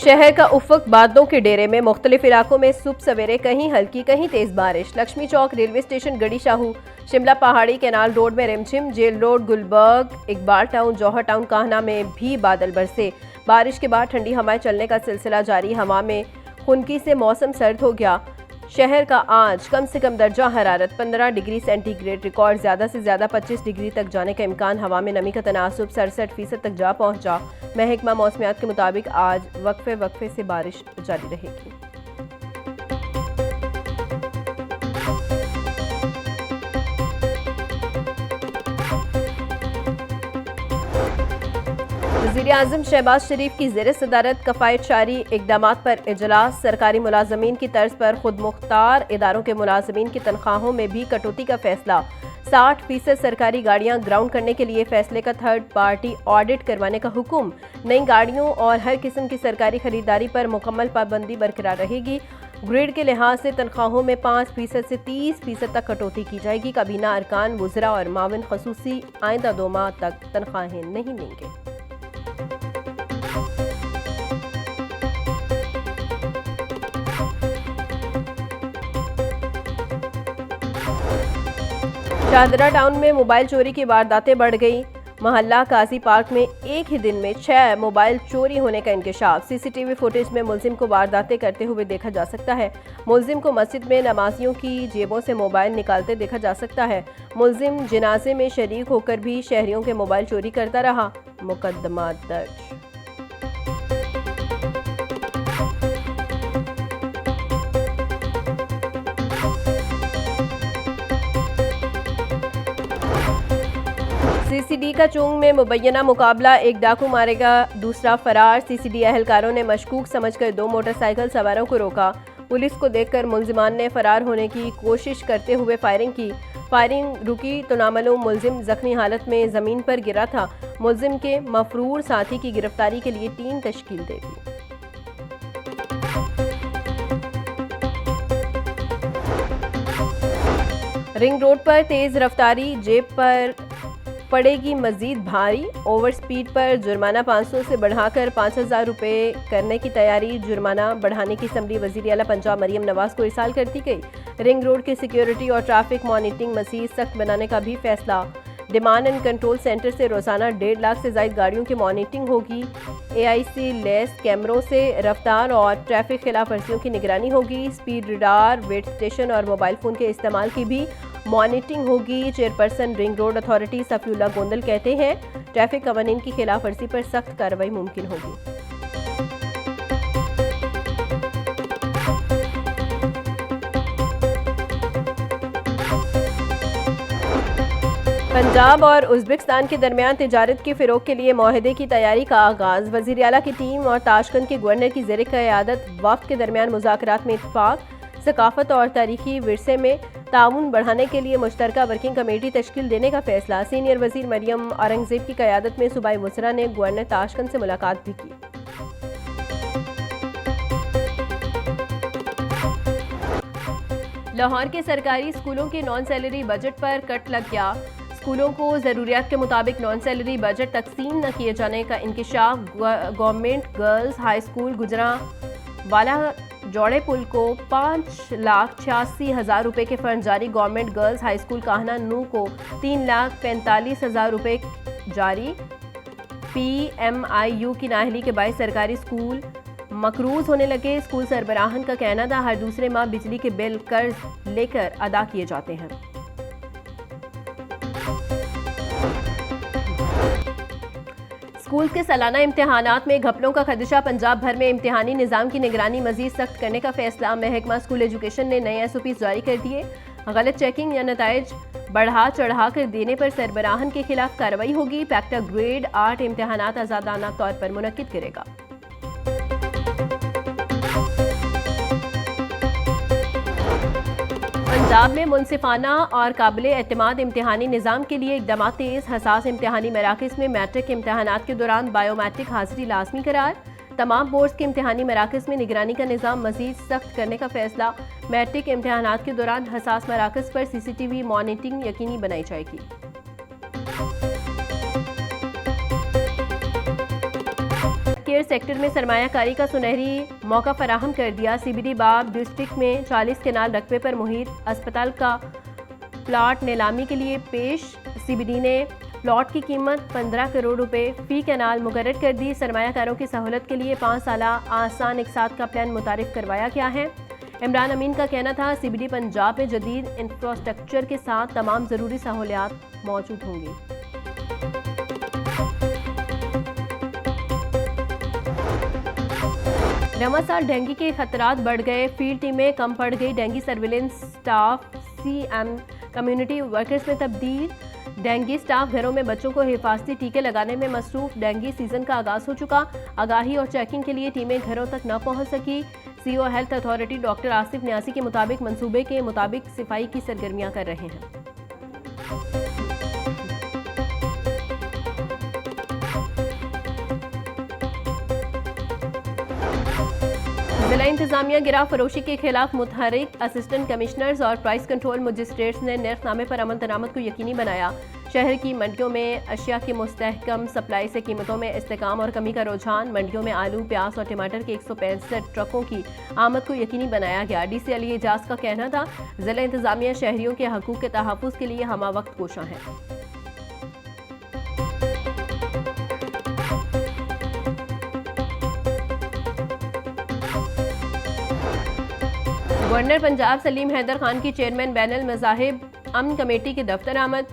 शहर का उफक बादलों के डेरे में मुख्तलिफ इलाकों में सुबह सवेरे कहीं हल्की कहीं तेज बारिश। लक्ष्मी चौक, रेलवे स्टेशन, गड़ी शाहू, शिमला पहाड़ी, कैनाल रोड में रिमझिम, jail road, Gulberg, Iqbal town, Johar town, Kahna में भी बादल बरसे। बारिश के बाद ठंडी हवाएं चलने का सिलसिला जारी। हवा में खुनकी से मौसम सर्द हो गया। शहर का आज कम से कम दर्जा हरारत 15 डिग्री सेंटीग्रेड रिकॉर्ड, ज़्यादा से ज़्यादा 25 डिग्री तक जाने का इम्कान। हवा में नमी का तनासुब 67% तक जा पहुंचा। महकमा मौसमियात के मुताबिक आज वक्फे वक्फे से बारिश जारी रहेगी। वज़ीर-ए-आज़म शहबाज शरीफ की ज़ेर सदारत कफ़ायतशारी इक़दामात पर इजलास। सरकारी मुलाज़मीन की तर्ज पर खुद मुख्तार इदारों के मुलाज़मीन की तनख्वाहों में भी कटौती का फैसला। 60% सरकारी गाड़ियां ग्राउंड करने के लिए फैसले का थर्ड पार्टी ऑडिट करवाने का हुक्म। नई गाड़ियों और हर किस्म की सरकारी खरीदारी पर मुकम्मल पाबंदी बरकरार रहेगी। ग्रिड के लिहाज से तनख्वाहों में 5% से 30% तक कटौती की जाएगी। काबीना अरकान, वुज़रा और माविन ख़ुसूसी आइंदा 2 माह तक तनख्वाहें नहीं लेंगे। शाहदरा टाउन में मोबाइल चोरी की वारदातें बढ़ गई। मोहल्ला काजी पार्क में एक ही दिन में 6 मोबाइल चोरी होने का इंकशाफ। सीसीटीवी फुटेज में मुलजिम को वारदातें करते हुए देखा जा सकता है। मुलजिम को मस्जिद में नमाजियों की जेबों से मोबाइल निकालते देखा जा सकता है। मुलजिम जनाजे में शरीक होकर भी शहरियों के मोबाइल चोरी करता रहा। मुकदमा दर्ज। सीसीडी का चुंग में मुबैना मुकाबला, एक डाकू मारेगा दूसरा फरार। सीसीडी अहलकारों ने मशकूक समझकर 2 मोटरसाइकिल सवारों को रोका। पुलिस को देखकर मुलजिमान ने फरार होने की कोशिश करते हुए फायरिंग की। फायरिंग रुकी तो नामालूम मुलजिम जख्मी हालत में जमीन पर गिरा था। मुलजिम के मफरूर साथी की गिरफ्तारी के लिए टीम तश्कील दे दी। रिंग रोड पर तेज रफ्तारी, जेब पर पड़ेगी मजीद भारी। ओवर स्पीड पर जुर्माना 500 से बढ़ाकर 5000 रुपये करने की तैयारी। जुर्माना बढ़ाने की असम्बली वज़ीर आला पंजाब मरियम नवाज को इरसाल कर दी गई। रिंग रोड की सिक्योरिटी और ट्रैफिक मॉनिटरिंग मज़ीद सख्त बनाने का भी फैसला। डिमांड एंड कंट्रोल सेंटर से रोज़ाना 1.5 लाख से ज़ायद गाड़ियों की मॉनिटरिंग होगी। AIC लेस कैमरों से रफ्तार और ट्रैफिक खिलाफ वर्जियों की निगरानी होगी। स्पीड रडार, वेट स्टेशन और मोबाइल फ़ोन के इस्तेमाल की भी मॉनिटरिंग होगी। Chairperson ring road authority Safiullah Gondal कहते हैं ट्रैफिक कवानीन की खिलाफ वर्जी पर सख्त कार्रवाई मुमकिन होगी। पंजाब और उज़्बेकिस्तान के दरमियान तिजारत की फ़रोग़ के लिए मुआहदे की तैयारी का आगाज़। वज़ीर आला की टीम और ताशकंद के गवर्नर की ज़ेर क़यादत वफ़द के दरमियान मुज़ाकरात में इत्तफ़ाक़। सकाफ़त और तारीख़ी विरसे में ताउन बढ़ाने के लिए मुश्तरका वर्किंग कमेटी तश्कील देने का फैसला। सीनियर वज़ीर मरियम औरंगज़ेब की क़यादत में सूबाई वुज़रा ने गवर्नर ताशकंद से मुलाकात भी की। लाहौर के सरकारी स्कूलों के नॉन सैलरी बजट पर कट लग गया। स्कूलों को ज़रूरियात के मुताबिक नॉन सैलरी बजट तकसीम न किए जाने का इंकशाफ। Government girls high school Gujranwala Jorey Pul को 5,86,000 रुपये के फंड जारी। Government girls high school Kahna Nau को 3,45,000 रुपये जारी। PMIU की नाअहली के बायस सरकारी स्कूल मकरूज होने लगे। स्कूल सरबराहन का कहना था हर दूसरे माह बिजली के बिल कर्ज लेकर अदा किए जाते हैं। स्कूल के सालाना इम्तिहानात में घपलों का खदशा। पंजाब भर में इम्तिहानी निज़ाम की निगरानी मजीद सख्त करने का फैसला। महकमा स्कूल एजुकेशन ने नए SOPs जारी कर दिए। गलत चेकिंग या नताइज बढ़ा चढ़ा कर देने पर सरबराहन के खिलाफ कार्रवाई होगी। पैक्टा ग्रेड 8 इम्तिहानात आज़ादाना तौर पर मुनक्किद करेगा। पंजाब में मुनसिफाना और काबिल एतमाद इम्तिहानी निज़ाम के लिए इक़दाम तेज़। हसास इम्तिहानी मराकज़ में मैट्रिक इम्तिहानात के दौरान बायोमेट्रिक हाज़िरी लाजमी करार। तमाम बोर्ड्स के इम्तिहानी मराकज़ में निगरानी का निज़ाम मज़ीद सख्त करने का फैसला। मैट्रिक इम्तिहानात के दौरान हसास मराकज़ पर CCTV मॉनिटरिंग यकीनी बनाई जाएगी। सीनियर सेक्टर में सरमायाकारी का सुनहरी मौका फराहम कर दिया। CBD बाब डिस्ट्रिक्ट में 40 केनाल रकबे पर मुहित अस्पताल का प्लाट नीलामी के लिए पेश। CBD ने प्लॉट की कीमत 15 करोड़ रुपए फी कैनाल मुकर्रर कर दी। सरमायाकारों की सहूलत के लिए 5 साला आसान इकसात का प्लान मुतारिफ करवाया गया है। इमरान अमीन का कहना था CBD पंजाब में जदीद इंफ्रास्ट्रक्चर के साथ तमाम ज़रूरी सहूलियात मौजूद होंगी। रवा साल डेंगू के खतरात बढ़ गए, फील्ड टीमें कम पड़ गई। Dengue surveillance staff CM community workers में तब्दील। डेंगू स्टाफ घरों में बच्चों को हिफाजती टीके लगाने में मसरूफ। डेंगू सीजन का आगाज हो चुका, आगाही और चेकिंग के लिए टीमें घरों तक न पहुंच सकी। CO health authority doctor Asif न्यासी के मुताबिक मंसूबे के मुताबिक सफाई की सरगर्मियां कर रहे हैं। जिला इंतजामिया गिरा फरोशी के खिलाफ मुतहरिक। असिस्टेंट कमिश्नर्स और प्राइस कंट्रोल मजिस्ट्रेट्स ने निर्खनामे पर अमल दरामद को यकीनी बनाया। शहर की मंडियों में अशिया की मुस्तहकम सप्लाई से कीमतों में इस्तेकाम और कमी का रुझान। मंडियों में आलू, प्याज और टमाटर के 165 ट्रकों की आमद को यकीनी बनाया गया। DC अली एजाज का कहना था, जिला इंतजामिया शहरियों के हकूक के तहफ़्फ़ुज़ के लिए हमा वक्त कोशा है। गवर्नर पंजाब सलीम हैदर खान की चेयरमैन बैनुल मज़ाहिब अमन कमेटी के दफ्तर आमद।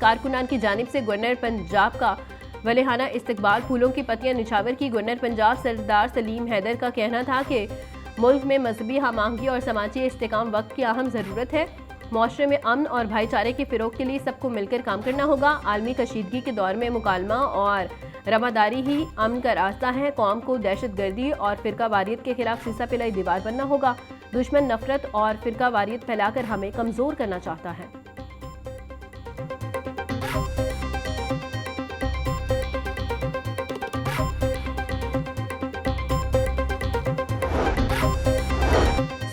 कारकुनान की जानिब से गवर्नर पंजाब का वलेहाना इस्तकबाल, फूलों की पत्तियां निछावर की। गवर्नर पंजाब सरदार सलीम हैदर का कहना था कि मुल्क में मजहबी हमाहंगी और समाजी इस्तेकाम वक्त की अहम ज़रूरत है। माशरे में अमन और भाईचारे के फ़रोग के लिए सबको मिलकर काम करना होगा। आलमी कशीदगी के दौर में मुकालमा और रवादारी ही अमन का रास्ता है। कौम को दहशत गर्दी और फ़िरका वारियत के खिलाफ सीसा पिलाई दीवार बनना होगा। दुश्मन नफरत और फ़िरका वारियत फैलाकर हमें कमज़ोर करना चाहता है।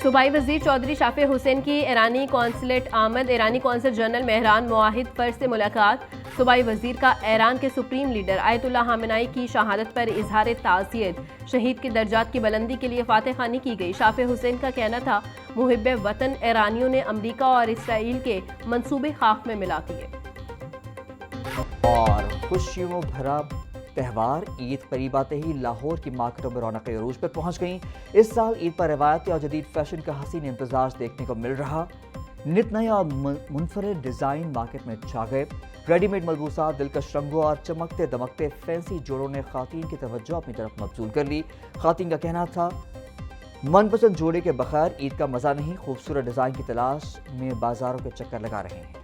सूबाई वज़ीर चौधरी शाफे हुसैन की ईरानी कौंसलेट आमद। ईरानी कौंसल जनरल मेहरान मुआहिद फर्ज से मुलाकात। सूबाई वज़ीर का ईरान के सुप्रीम लीडर आयतुल्ला खामेनी की शहादत पर इजहार ताज़ियत। शहीद के दर्जात की बुलंदी के लिए फातह खानी की गई। शाफे हुसैन का कहना था, मुहिब्बे वतन ईरानियों ने अमरीका और इसराइल के मंसूबे खाक में मिला दिए। और खुशियों भरा त्यौहार ईद करीब आते ही लाहौर की मार्केटों में रौनकें अरूज पर पहुंच गईं। इस साल ईद पर रवायती और जदीद फैशन का हसीन इम्तजाज देखने को मिल रहा। नित नए और मुनफरद डिज़ाइन मार्केट में छा गए। रेडीमेड मलबूसात, दिलकश रंगों और चमकते दमकते फैंसी जोड़ों ने खातीन की तवज्जो अपनी तरफ मबजूल कर ली। खातीन का कहना था, मनपसंद जोड़े के बगैर ईद का मज़ा नहीं। खूबसूरत डिज़ाइन की तलाश में बाजारों के चक्कर लगा रहे हैं।